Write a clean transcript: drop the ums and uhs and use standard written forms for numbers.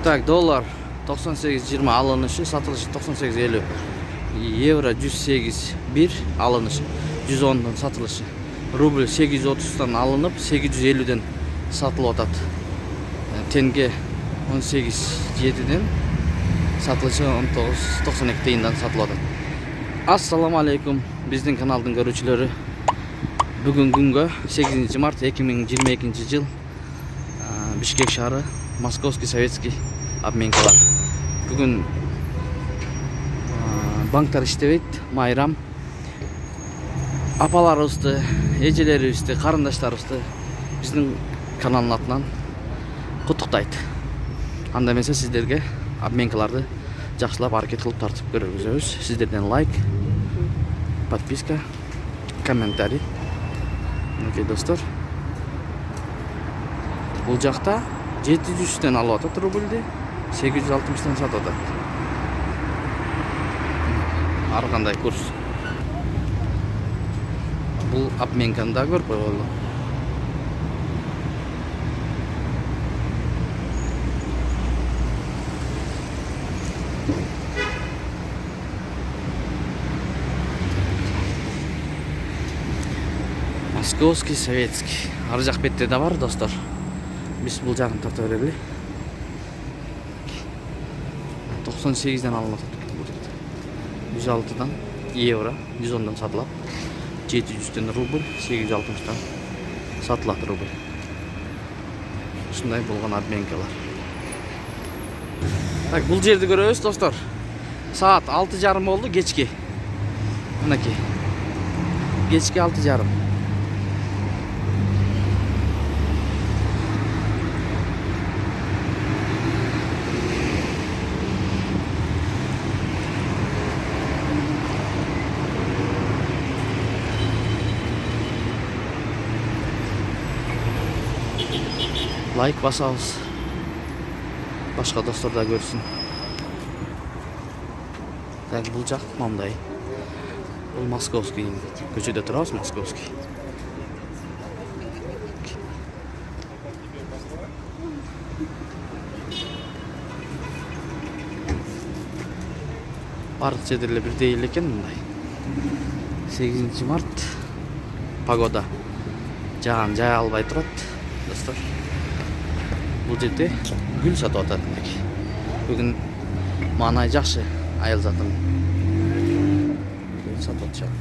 Так, доллар 98.20 alınışı, satılışı 98.50. Euro 108.1 alınışı, 110'dan satılışı. Rubl 830'dan alınıp 850'den satılıp atat. Tenge 18.7'den satılışı 19.92 tiyindan satılıp atat. Assalamu alaikum bizden kanalın görücüleri. Bugün günge 8 Mart 2022 yıl Bishkek şehri Moskovskiy Sovetskiy обменкалар. Bugün banklar iştebeyt, mayram. Apalarыбызды, эжелерибизди, карындаштарыбызды биздин каналдын атынан куттуктайт. Анда эмесе сиздерге обменкаларды жакшылап аракет кылып тартып көргүзөбүз. Сиздерден лайк, подписка, комментарий. Окей, достор. Бул жакта 700'den алып атат рубльди, 860'dan сатып атат. Ар кандай курс. Бул обменканы да көрүп койгойлу. Московский Советский. Ар жак бетте да бар, достор. Biz bul жагын тарта берели. 98'den alınat. 106'dan euro, 110'dan satılap. 700'den rubl, 860'dan satılat rubl. Şunday bulgan обменкалар. Так, бул жерди көрөбүз, достор. Saat 6:30 oldu geçki. Мынакей. Geçki 6:30. Like basabыз. Başka dostlar da görsün. Так, бул жак мындай. Бул Московский. Көчөдө турабыз, Московский. Барлык жерлер бирдей эле экен мындай. 8 март. Погода. Жаан жая албай турат, достор. Бұл жерде гүл сатып атат демек. Бүгін маанай жакшы, айыл затын. Гүл сатып атышат.